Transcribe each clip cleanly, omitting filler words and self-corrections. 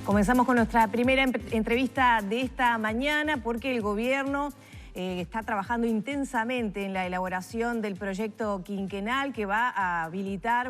Comenzamos con nuestra primera entrevista de esta mañana porque el gobierno está trabajando intensamente en la elaboración del proyecto quinquenal que va a habilitar,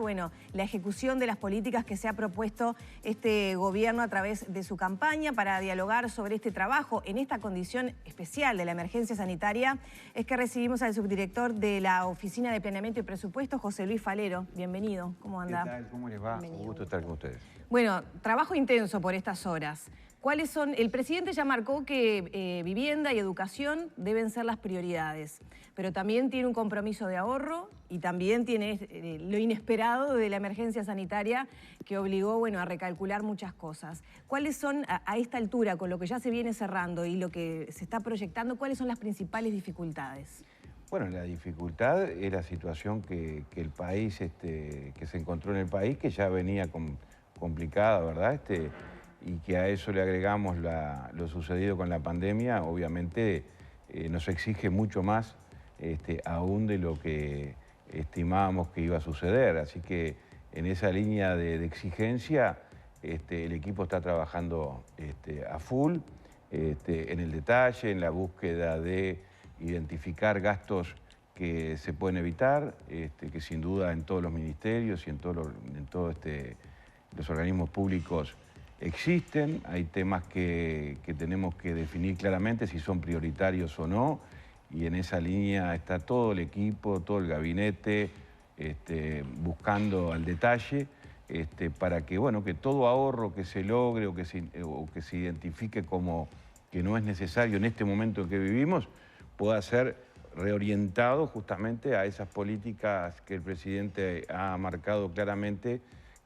la ejecución de las políticas que se ha propuesto este gobierno a través de su campaña para dialogar sobre este trabajo. En esta condición especial de la emergencia sanitaria es que recibimos al subdirector de la Oficina de Planeamiento y Presupuesto, José Luis Falero. Bienvenido, ¿cómo anda? ¿Qué tal? ¿Cómo les va? Un gusto estar con ustedes. Bueno, trabajo intenso por estas horas. ¿Cuáles son? El presidente ya marcó que vivienda y educación deben ser las prioridades, pero también tiene un compromiso de ahorro y también tiene lo inesperado de la emergencia sanitaria que obligó a recalcular muchas cosas. ¿Cuáles son, a esta altura, con lo que ya se viene cerrando y lo que se está proyectando, cuáles son las principales dificultades? Bueno, la dificultad es la situación que el país, que se encontró en el país, que ya venía complicada, ¿verdad? Y que a eso le agregamos lo sucedido con la pandemia, obviamente nos exige mucho más aún de lo que estimábamos que iba a suceder. Así que en esa línea de exigencia el equipo está trabajando a full, en el detalle, en la búsqueda de identificar gastos que se pueden evitar, que sin duda en todos los ministerios y en todos los organismos públicos existen. Hay temas que tenemos que definir claramente si son prioritarios o no, y en esa línea está todo el equipo, todo el gabinete, buscando al detalle para que, que todo ahorro que se logre o que se identifique como que no es necesario en este momento en que vivimos, pueda ser reorientado justamente a esas políticas que el presidente ha marcado claramente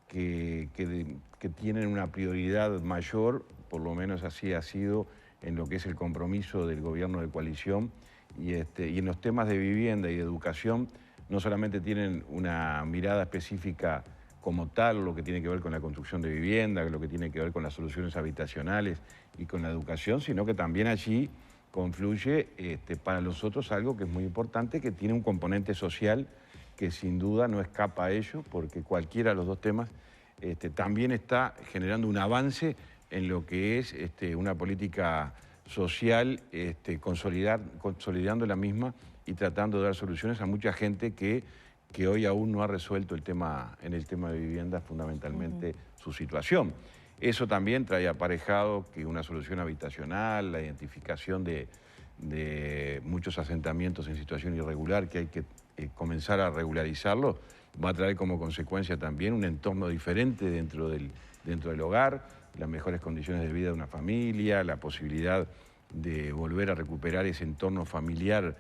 que tienen una prioridad mayor, por lo menos así ha sido en lo que es el compromiso del gobierno de coalición, y en los temas de vivienda y de educación no solamente tienen una mirada específica como tal, lo que tiene que ver con la construcción de vivienda, lo que tiene que ver con las soluciones habitacionales y con la educación, sino que también allí confluye para nosotros algo que es muy importante, que tiene un componente social que sin duda no escapa a ello, porque cualquiera de los dos temas también está generando un avance en lo que es una política social, consolidando la misma y tratando de dar soluciones a mucha gente que hoy aún no ha resuelto en el tema de vivienda, fundamentalmente su situación. Eso también trae aparejado que una solución habitacional, la identificación de muchos asentamientos en situación irregular, que hay que comenzar a regularizarlo, va a traer como consecuencia también un entorno diferente dentro del hogar, las mejores condiciones de vida de una familia, la posibilidad de volver a recuperar ese entorno familiar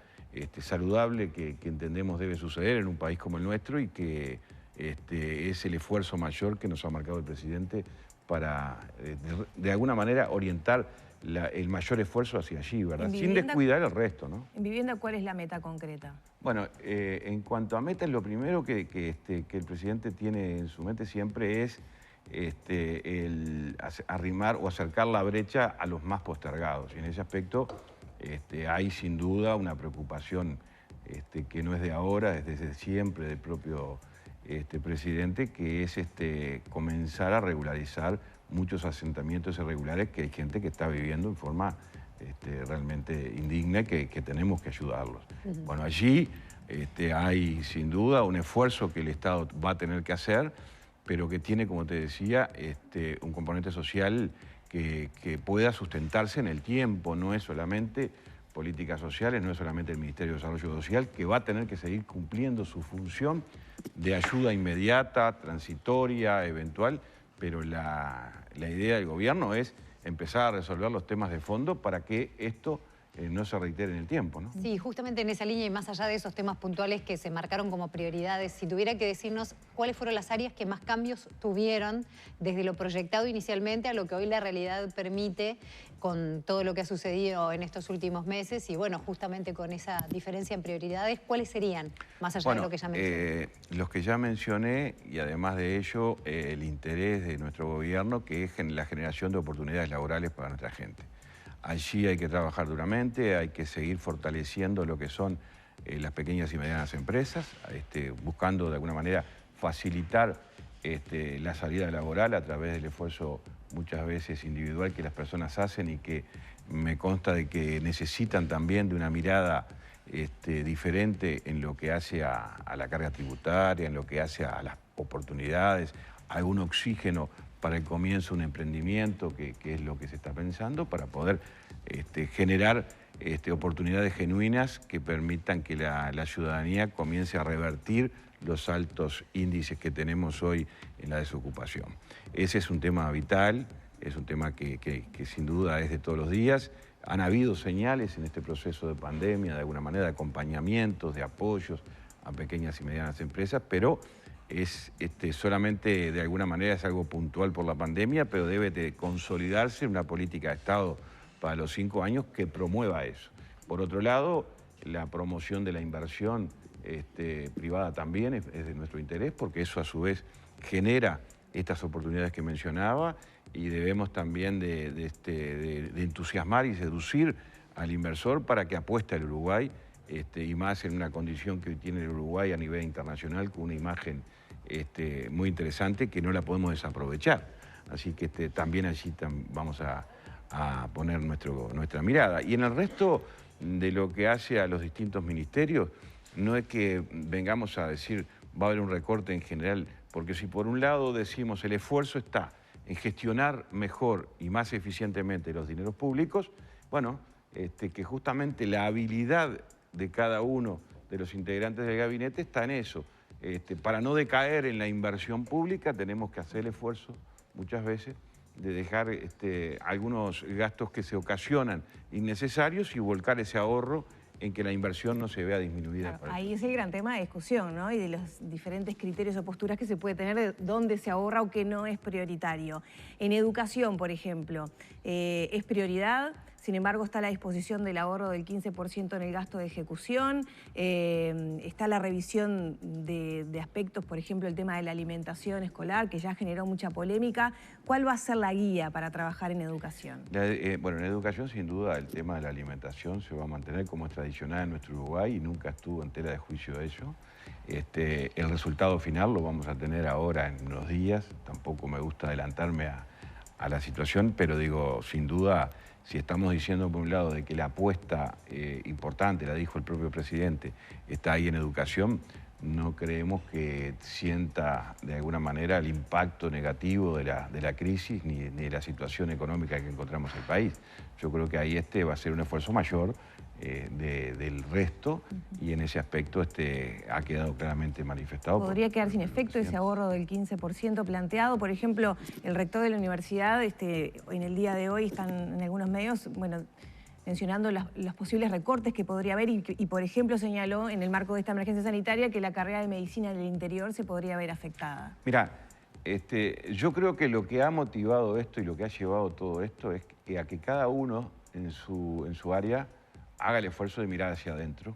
saludable que entendemos debe suceder en un país como el nuestro, y que es el esfuerzo mayor que nos ha marcado el presidente para, de alguna manera, orientar el mayor esfuerzo hacia allí, ¿verdad? Sin descuidar el resto, ¿no? En vivienda, ¿cuál es la meta concreta? Bueno, en cuanto a metas, lo primero que el presidente tiene en su mente siempre es el arrimar o acercar la brecha a los más postergados. Y en ese aspecto hay sin duda una preocupación que no es de ahora, es desde siempre del propio presidente, que es comenzar a regularizar muchos asentamientos irregulares, que hay gente que está viviendo en forma realmente indigna, que tenemos que ayudarlos. Bueno, allí hay sin duda un esfuerzo que el Estado va a tener que hacer, pero que tiene, como te decía, un componente social que pueda sustentarse en el tiempo. No es solamente políticas sociales, no es solamente el Ministerio de Desarrollo Social, que va a tener que seguir cumpliendo su función de ayuda inmediata, transitoria, eventual, pero la idea del gobierno es empezar a resolver los temas de fondo para que esto no se reitere en el tiempo, ¿no? Sí, justamente en esa línea y más allá de esos temas puntuales que se marcaron como prioridades, si tuviera que decirnos cuáles fueron las áreas que más cambios tuvieron desde lo proyectado inicialmente a lo que hoy la realidad permite, con todo lo que ha sucedido en estos últimos meses y justamente con esa diferencia en prioridades, ¿cuáles serían, más allá de lo que ya mencioné? Los que ya mencioné, y además de ello, el interés de nuestro gobierno, que es la generación de oportunidades laborales para nuestra gente. Allí hay que trabajar duramente, hay que seguir fortaleciendo lo que son las pequeñas y medianas empresas, buscando de alguna manera facilitar la salida laboral a través del esfuerzo muchas veces individual que las personas hacen y que me consta de que necesitan también de una mirada diferente en lo que hace a la carga tributaria, en lo que hace a las oportunidades, algún oxígeno para el comienzo de un emprendimiento, que es lo que se está pensando, para poder generar oportunidades genuinas que permitan que la ciudadanía comience a revertir los altos índices que tenemos hoy en la desocupación. Ese es un tema vital, es un tema que sin duda es de todos los días. Han habido señales en este proceso de pandemia, de alguna manera, de acompañamientos, de apoyos a pequeñas y medianas empresas, pero es solamente de alguna manera es algo puntual por la pandemia, pero debe de consolidarse una política de Estado para los 5 años que promueva eso. Por otro lado, la promoción de la inversión privada también es de nuestro interés, porque eso a su vez genera estas oportunidades que mencionaba, y debemos también de entusiasmar y seducir al inversor para que apueste al Uruguay, y más en una condición que tiene el Uruguay a nivel internacional, con una imagen muy interesante que no la podemos desaprovechar. Así que también allí vamos a poner nuestra mirada. Y en el resto de lo que hace a los distintos ministerios, no es que vengamos a decir va a haber un recorte en general, porque si por un lado decimos el esfuerzo está en gestionar mejor y más eficientemente los dineros públicos, bueno, que justamente la habilidad de cada uno de los integrantes del gabinete está en eso. Para no decaer en la inversión pública tenemos que hacer el esfuerzo muchas veces de dejar algunos gastos que se ocasionan innecesarios y volcar ese ahorro en que la inversión no se vea disminuida. Claro, ahí es el gran tema de discusión, ¿no? Y de los diferentes criterios o posturas que se puede tener de dónde se ahorra o qué no es prioritario. En educación, por ejemplo, es prioridad. Sin embargo, está la disposición del ahorro del 15% en el gasto de ejecución, está la revisión de aspectos, por ejemplo, el tema de la alimentación escolar, que ya generó mucha polémica. ¿Cuál va a ser la guía para trabajar en educación? Bueno, en educación, sin duda, el tema de la alimentación se va a mantener como es tradicional en nuestro Uruguay y nunca estuvo en tela de juicio de ello. El resultado final lo vamos a tener ahora en unos días. Tampoco me gusta adelantarme a la situación, pero digo, sin duda, si estamos diciendo por un lado de que la apuesta importante, la dijo el propio presidente, está ahí en educación, no creemos que sienta de alguna manera el impacto negativo de la crisis ni de la situación económica que encontramos en el país. Yo creo que ahí va a ser un esfuerzo mayor del resto y en ese aspecto ha quedado claramente manifestado. ¿Podría quedar sin efecto ese ahorro del 15% planteado? Por ejemplo, el rector de la universidad en el día de hoy están en algunos medios, bueno, mencionando los posibles recortes que podría haber y, por ejemplo, señaló en el marco de esta emergencia sanitaria que la carrera de medicina del interior se podría ver afectada. Mirá, yo creo que lo que ha motivado esto y lo que ha llevado todo esto es a que cada uno en su área haga el esfuerzo de mirar hacia adentro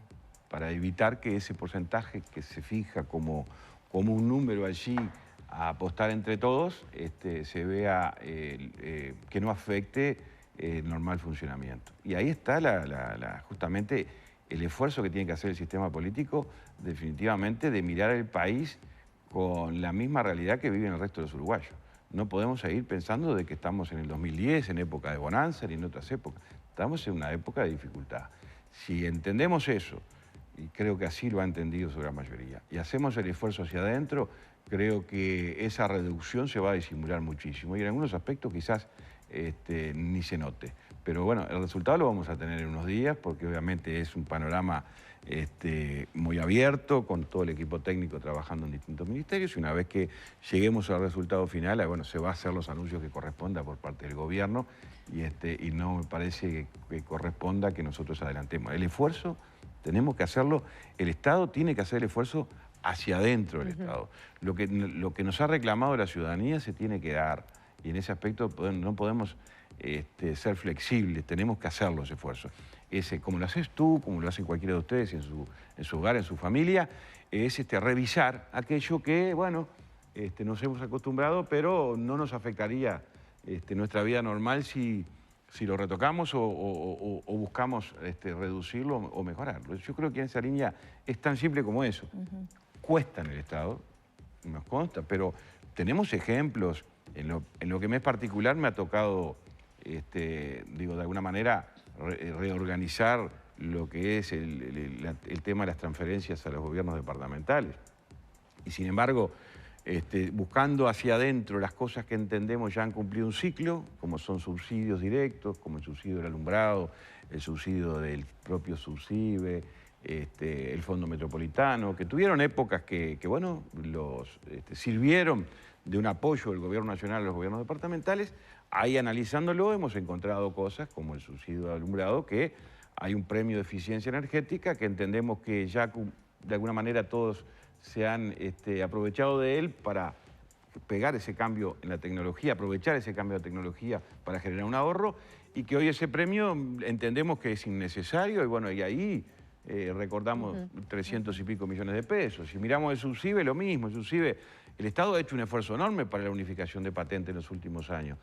para evitar que ese porcentaje que se fija como un número allí a apostar entre todos se vea que no afecte el normal funcionamiento. Y ahí está justamente el esfuerzo que tiene que hacer el sistema político definitivamente de mirar el país con la misma realidad que viven el resto de los uruguayos. No podemos seguir pensando de que estamos en el 2010, en época de bonanza, ni en otras épocas. Estamos en una época de dificultad. Si entendemos eso, y creo que así lo ha entendido su gran mayoría, y hacemos el esfuerzo hacia adentro, creo que esa reducción se va a disimular muchísimo. Y en algunos aspectos quizás ni se note. Pero bueno, el resultado lo vamos a tener en unos días, porque obviamente es un panorama muy abierto, con todo el equipo técnico trabajando en distintos ministerios, y una vez que lleguemos al resultado final, bueno, se va a hacer los anuncios que corresponda por parte del gobierno, y no me parece que corresponda que nosotros adelantemos. El esfuerzo tenemos que hacerlo, el Estado tiene que hacer el esfuerzo hacia adentro del Estado. Lo que nos ha reclamado la ciudadanía se tiene que dar, y en ese aspecto no podemos ser flexibles, tenemos que hacer los esfuerzos. Como lo haces tú, como lo hace cualquiera de ustedes en su hogar, en su familia, es revisar aquello que, bueno, nos hemos acostumbrado, pero no nos afectaría nuestra vida normal si lo retocamos o buscamos reducirlo o mejorarlo. Yo creo que en esa línea es tan simple como eso. Cuesta en el Estado, nos consta, pero tenemos ejemplos En lo que me es particular me ha tocado, digo, de alguna manera reorganizar lo que es el tema de las transferencias a los gobiernos departamentales. Y sin embargo, buscando hacia adentro las cosas que entendemos ya han cumplido un ciclo, como son subsidios directos, como el subsidio del alumbrado, el subsidio del propio Subsibe, el Fondo Metropolitano, que tuvieron épocas que bueno, sirvieron de un apoyo del Gobierno Nacional a los gobiernos departamentales. Ahí analizándolo hemos encontrado cosas como el subsidio del alumbrado, que hay un premio de eficiencia energética que entendemos que ya de alguna manera todos se han aprovechado de él para pegar ese cambio en la tecnología, aprovechar ese cambio de tecnología para generar un ahorro, y que hoy ese premio entendemos que es innecesario, y bueno, y ahí recordamos 300 y pico millones de pesos. Si miramos el Subsibe, lo mismo, el Subsibe, el Estado ha hecho un esfuerzo enorme para la unificación de patentes en los últimos años.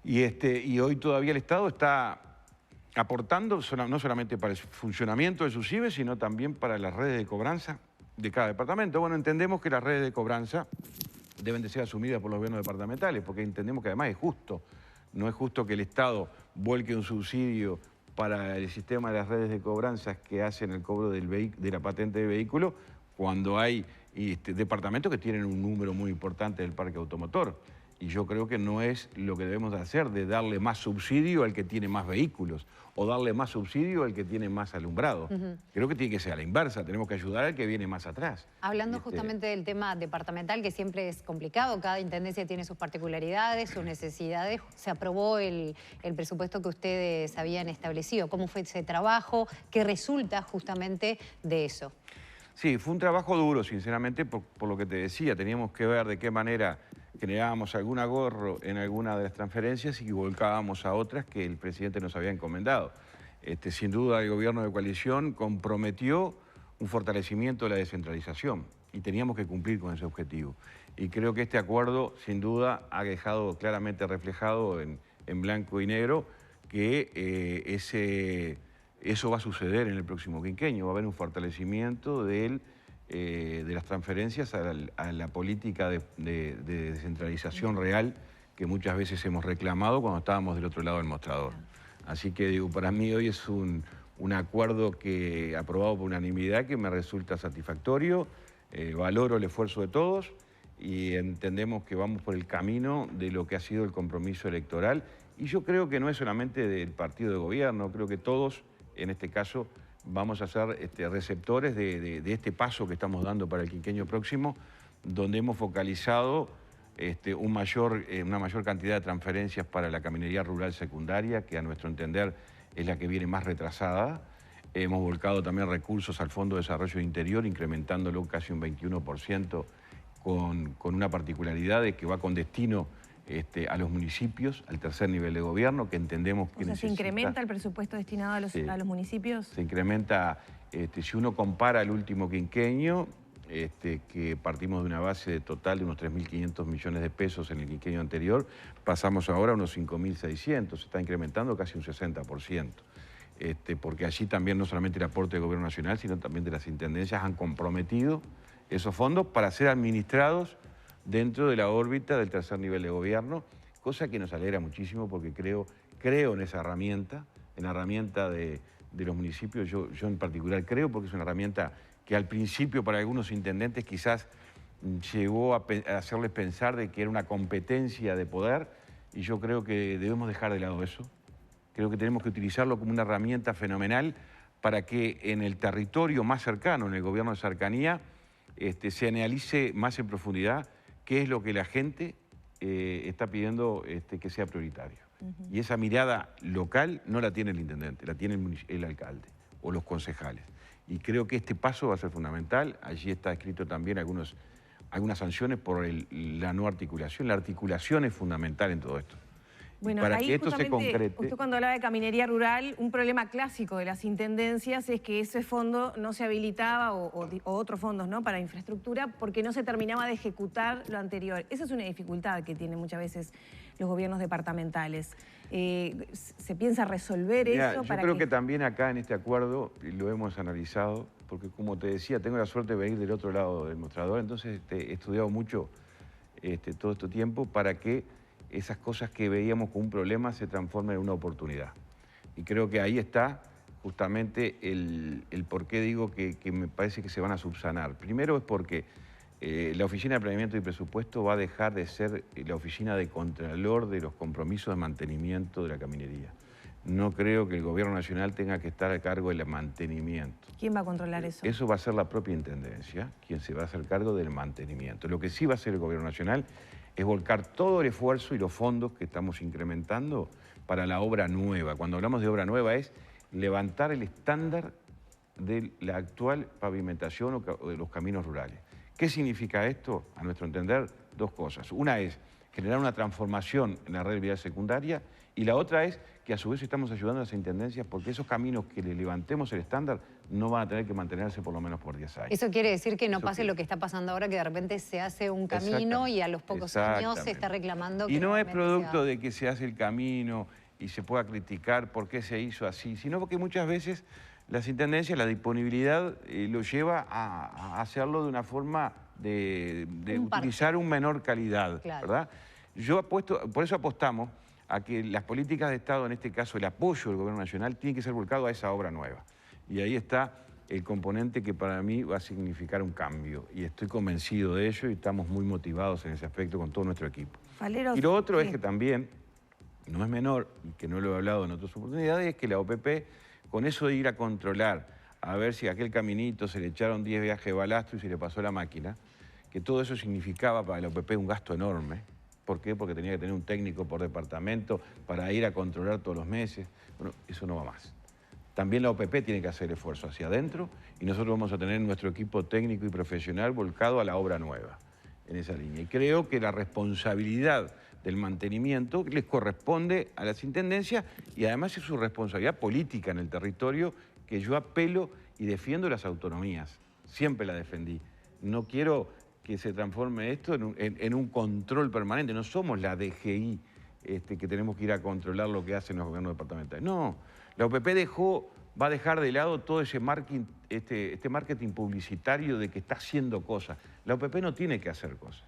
Y hoy todavía el Estado está aportando no solamente para el funcionamiento del Subsibe, sino también para las redes de cobranza de cada departamento. Bueno, entendemos que las redes de cobranza deben de ser asumidas por los gobiernos departamentales, porque entendemos que además es justo. No es justo que el Estado vuelque un subsidio para el sistema de las redes de cobranzas que hacen el cobro de la patente de vehículo, cuando hay departamentos que tienen un número muy importante del parque automotor. Y yo creo que no es lo que debemos de hacer, de darle más subsidio al que tiene más vehículos o darle más subsidio al que tiene más alumbrado. Creo que tiene que ser a la inversa, tenemos que ayudar al que viene más atrás. Hablando justamente del tema departamental, que siempre es complicado, cada intendencia tiene sus particularidades, sus necesidades. Se aprobó el presupuesto que ustedes habían establecido. ¿Cómo fue ese trabajo? ¿Qué resulta justamente de eso? Sí, fue un trabajo duro, sinceramente, por lo que te decía. Teníamos que ver de qué manera generábamos algún ahorro en alguna de las transferencias y volcábamos a otras que el presidente nos había encomendado. Sin duda, el gobierno de coalición comprometió un fortalecimiento de la descentralización y teníamos que cumplir con ese objetivo. Y creo que este acuerdo, sin duda, ha dejado claramente reflejado en blanco y negro que eso va a suceder en el próximo quinquenio. Va a haber un fortalecimiento de las transferencias a la política de descentralización real que muchas veces hemos reclamado cuando estábamos del otro lado del mostrador. Así que digo, para mí hoy es un acuerdo aprobado por unanimidad que me resulta satisfactorio, valoro el esfuerzo de todos y entendemos que vamos por el camino de lo que ha sido el compromiso electoral. Y yo creo que no es solamente del partido de gobierno, creo que todos, en este caso, vamos a ser receptores de este paso que estamos dando para el quinquenio próximo, donde hemos focalizado una mayor cantidad de transferencias para la caminería rural secundaria, que a nuestro entender es la que viene más retrasada. Hemos volcado también recursos al Fondo de Desarrollo Interior, incrementándolo casi un 21%, con una particularidad de que va con destino a los municipios, al tercer nivel de gobierno, que entendemos que ¿Se incrementa el presupuesto destinado a los municipios? Se incrementa, si uno compara el último quinquenio, que partimos de una base total de unos 3.500 millones de pesos en el quinquenio anterior, pasamos ahora a unos 5.600, se está incrementando casi un 60%. Porque allí también no solamente el aporte del Gobierno Nacional, sino también de las intendencias han comprometido esos fondos para ser administrados dentro de la órbita del tercer nivel de gobierno, cosa que nos alegra muchísimo porque creo en esa herramienta, en la herramienta de los municipios. Yo en particular creo, porque es una herramienta que al principio para algunos intendentes quizás llegó a hacerles pensar de que era una competencia de poder, y yo creo que debemos dejar de lado eso. Creo que tenemos que utilizarlo como una herramienta fenomenal para que en el territorio más cercano, en el gobierno de cercanía, se analice más en profundidad qué es lo que la gente está pidiendo que sea prioritario. Y esa mirada local no la tiene el intendente, la tiene el alcalde o los concejales. Y creo que este paso va a ser fundamental. Allí está escrito también algunas sanciones por la no articulación. La articulación es fundamental en todo esto. Bueno, para ahí que esto se concrete. Usted cuando hablaba de caminería rural, un problema clásico de las intendencias es que ese fondo no se habilitaba, o otros fondos, ¿no?, para infraestructura, porque no se terminaba de ejecutar lo anterior. Esa es una dificultad que tienen muchas veces los gobiernos departamentales. ¿Se piensa resolver eso? Yo creo que también acá en este acuerdo lo hemos analizado, porque como te decía, tengo la suerte de venir del otro lado del mostrador, entonces he estudiado mucho todo este tiempo para que esas cosas que veíamos como un problema se transformen en una oportunidad. Y creo que ahí está justamente el por qué digo que me parece que se van a subsanar. Primero es porque la Oficina de Planeamiento y Presupuesto va a dejar de ser la oficina de contralor de los compromisos de mantenimiento de la caminería. No creo que el Gobierno Nacional tenga que estar a cargo del mantenimiento. ¿Quién va a controlar eso? Eso va a ser la propia Intendencia, quien se va a hacer cargo del mantenimiento. Lo que sí va a hacer el Gobierno Nacional es volcar todo el esfuerzo y los fondos que estamos incrementando para la obra nueva. Cuando hablamos de obra nueva es levantar el estándar de la actual pavimentación o de los caminos rurales. ¿Qué significa esto? A nuestro entender, dos cosas. Una es generar una transformación en la red vial secundaria y la otra es que a su vez estamos ayudando a las intendencias porque esos caminos que le levantemos el estándar no van a tener que mantenerse por lo menos por 10 años. Eso quiere decir que no pase lo que está pasando ahora, que de repente se hace un camino y a los pocos años se está reclamando que... Y no es producto de que se hace el camino y se pueda criticar por qué se hizo así, sino porque muchas veces las intendencias, la disponibilidad lo lleva a hacerlo de una forma de utilizar un menor calidad, claro. ¿Verdad? Por eso apostamos a que las políticas de Estado, en este caso el apoyo del Gobierno Nacional, tiene que ser volcado a esa obra nueva. Y ahí está el componente que para mí va a significar un cambio. Y estoy convencido de ello y estamos muy motivados en ese aspecto con todo nuestro equipo. Valero, y lo otro es que también, no es menor, y que no lo he hablado en otras oportunidades, es que la OPP, con eso de ir a controlar, a ver si a aquel caminito se le echaron 10 viajes de balastro y se le pasó la máquina, que todo eso significaba para la OPP un gasto enorme. ¿Por qué? Porque tenía que tener un técnico por departamento para ir a controlar todos los meses. Bueno, eso no va más. También la OPP tiene que hacer esfuerzo hacia adentro y nosotros vamos a tener nuestro equipo técnico y profesional volcado a la obra nueva en esa línea. Y creo que la responsabilidad del mantenimiento les corresponde a las intendencias y además es su responsabilidad política en el territorio que yo apelo y defiendo las autonomías. Siempre la defendí. No quiero que se transforme esto en un control permanente. No somos la DGI que tenemos que ir a controlar lo que hacen los gobiernos departamentales. No, la OPP va a dejar de lado todo ese marketing publicitario de que está haciendo cosas. La OPP no tiene que hacer cosas.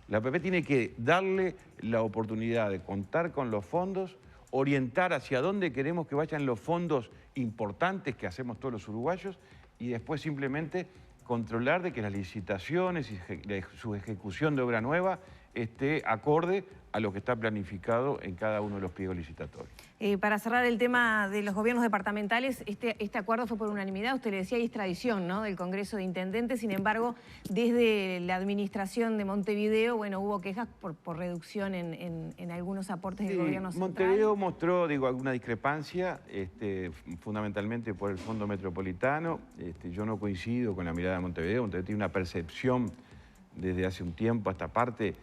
La OPP tiene que darle la oportunidad de contar con los fondos, orientar hacia dónde queremos que vayan los fondos importantes que hacemos todos los uruguayos y después simplemente controlar de que las licitaciones y su ejecución de obra nueva esté acorde a lo que está planificado en cada uno de los pliegos licitatorios. Para cerrar el tema de los gobiernos departamentales, este acuerdo fue por unanimidad, usted le decía, y es tradición, ¿no?, del Congreso de Intendentes. Sin embargo, desde la administración de Montevideo, bueno, hubo quejas por reducción en algunos aportes del gobierno central. Montevideo mostró, alguna discrepancia, fundamentalmente por el Fondo Metropolitano. Yo no coincido con la mirada de Montevideo. Montevideo tiene una percepción desde hace un tiempo a esta parte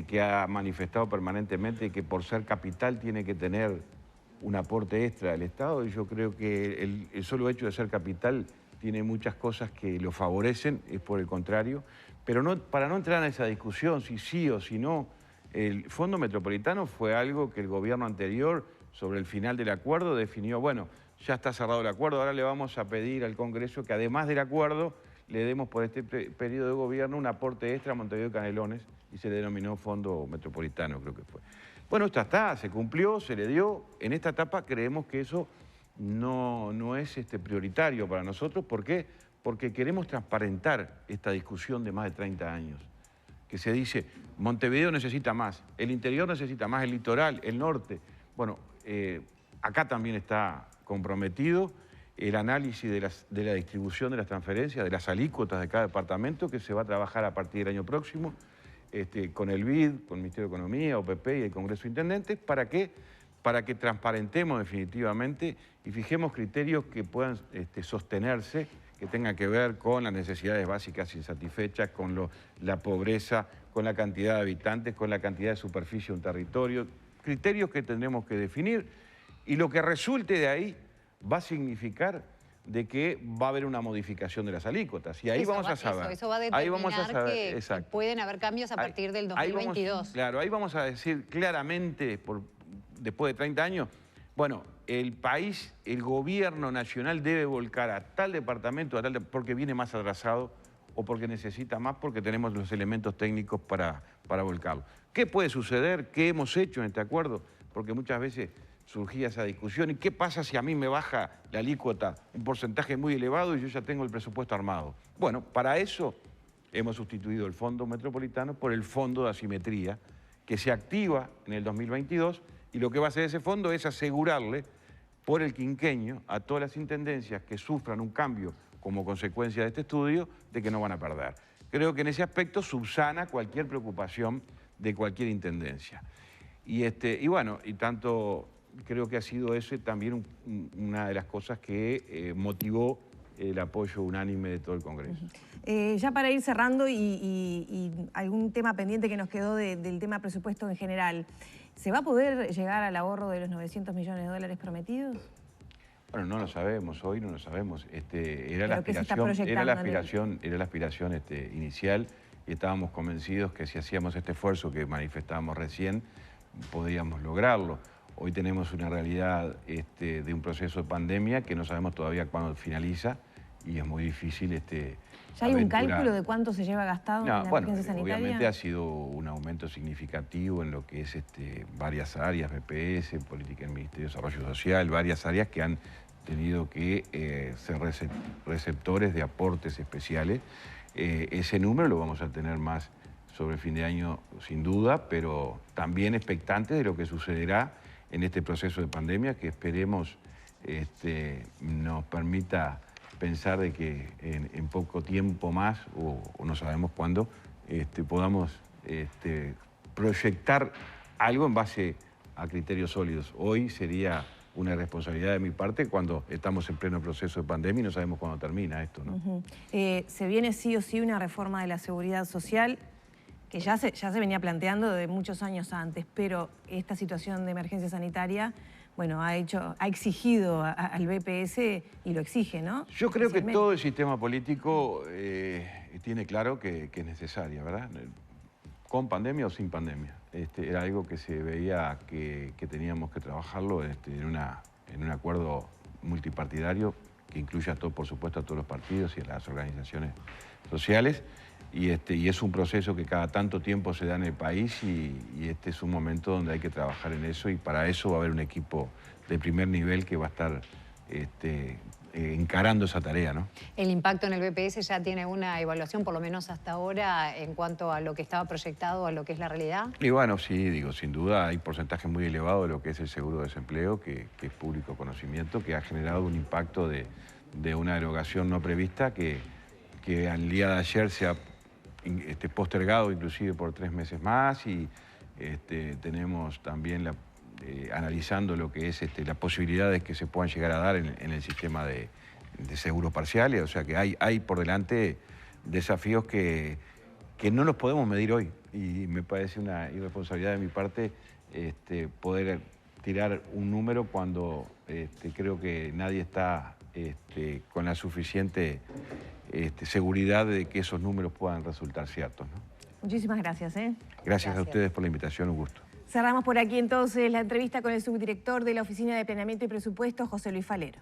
que ha manifestado permanentemente que por ser capital tiene que tener un aporte extra del Estado, y yo creo que el solo hecho de ser capital tiene muchas cosas que lo favorecen, es por el contrario, pero para no entrar en esa discusión si sí o si no, el Fondo Metropolitano fue algo que el gobierno anterior, sobre el final del acuerdo, definió, bueno, ya está cerrado el acuerdo, ahora le vamos a pedir al Congreso que además del acuerdo le demos por este periodo de gobierno un aporte extra a Montevideo y Canelones, y se le denominó Fondo Metropolitano, creo que fue. Bueno, esto está, se cumplió, se le dio. En esta etapa creemos que eso no es prioritario para nosotros. ¿Por qué? Porque queremos transparentar esta discusión de más de 30 años. Que se dice, Montevideo necesita más, el interior necesita más, el litoral, el norte. Bueno, acá también está comprometido el análisis de la distribución de las transferencias, de las alícuotas de cada departamento, que se va a trabajar a partir del año próximo, con el BID, con el Ministerio de Economía, OPP y el Congreso de Intendentes. ¿Para qué? Para que transparentemos definitivamente y fijemos criterios que puedan sostenerse, que tengan que ver con las necesidades básicas insatisfechas, con la pobreza, con la cantidad de habitantes, con la cantidad de superficie de un territorio. Criterios que tendremos que definir, y lo que resulte de ahí va a significar de que va a haber una modificación de las alícuotas. Y ahí vamos a saber. Eso va a determinar que pueden haber cambios a partir del 2022. Claro, ahí vamos a decir claramente, después de 30 años, bueno, el país, el gobierno nacional debe volcar a tal departamento, porque viene más atrasado o porque necesita más, porque tenemos los elementos técnicos para para volcarlo. ¿Qué puede suceder? ¿Qué hemos hecho en este acuerdo? Porque muchas veces surgía esa discusión. ¿Y qué pasa si a mí me baja la alícuota un porcentaje muy elevado y yo ya tengo el presupuesto armado? Bueno, para eso hemos sustituido el Fondo Metropolitano por el Fondo de Asimetría, que se activa en el 2022, y lo que va a hacer ese fondo es asegurarle por el quinquenio a todas las intendencias que sufran un cambio como consecuencia de este estudio, de que no van a perder. Creo que en ese aspecto subsana cualquier preocupación de cualquier intendencia. Y bueno, y tanto creo que ha sido ese también una de las cosas que motivó el apoyo unánime de todo el Congreso. Ya para ir cerrando y algún tema pendiente que nos quedó del tema presupuesto en general, ¿se va a poder llegar al ahorro de los 900 millones de dólares prometidos? Bueno, no lo sabemos, hoy no lo sabemos. Era la aspiración inicial, y estábamos convencidos que si hacíamos este esfuerzo que manifestábamos recién, podíamos lograrlo. Hoy tenemos una realidad de un proceso de pandemia que no sabemos todavía cuándo finaliza, y es muy difícil ¿Ya hay un cálculo de cuánto se lleva gastado en la emergencia sanitaria? Obviamente ha sido un aumento significativo en lo que es varias áreas, BPS, política del Ministerio de Desarrollo Social, varias áreas que han tenido que ser receptores de aportes especiales. Ese número lo vamos a tener más sobre el fin de año, sin duda, pero también expectantes de lo que sucederá en este proceso de pandemia, que esperemos nos permita pensar de que en poco tiempo más, o no sabemos cuándo, podamos proyectar algo en base a criterios sólidos. Hoy sería una irresponsabilidad de mi parte cuando estamos en pleno proceso de pandemia y no sabemos cuándo termina esto, ¿no? Se viene sí o sí una reforma de la seguridad social que ya se venía planteando de muchos años antes, pero esta situación de emergencia sanitaria, bueno, ha exigido al BPS y lo exige, ¿no? Yo creo que todo el sistema político tiene claro que es necesaria, ¿verdad? Con pandemia o sin pandemia. Era algo que se veía que teníamos que trabajarlo en un acuerdo multipartidario que incluya, por supuesto, a todos los partidos y a las organizaciones sociales. Y es un proceso que cada tanto tiempo se da en el país, y este es un momento donde hay que trabajar en eso, y para eso va a haber un equipo de primer nivel que va a estar encarando esa tarea, ¿no? ¿El impacto en el BPS ya tiene una evaluación, por lo menos hasta ahora, en cuanto a lo que estaba proyectado, a lo que es la realidad? Y bueno, sí, sin duda hay porcentajes muy elevados de lo que es el seguro de desempleo, que es público conocimiento, que ha generado un impacto de una derogación no prevista que al día de ayer se ha postergado inclusive por 3 meses más, y tenemos también analizando lo que es las posibilidades que se puedan llegar a dar en el sistema de seguros parciales. O sea que hay por delante desafíos que no los podemos medir hoy, y me parece una irresponsabilidad de mi parte poder tirar un número cuando creo que nadie está con la suficiente seguridad de que esos números puedan resultar ciertos, ¿no? Muchísimas gracias. Gracias a ustedes por la invitación, un gusto. Cerramos por aquí entonces la entrevista con el subdirector de la Oficina de Planeamiento y Presupuesto, José Luis Falero.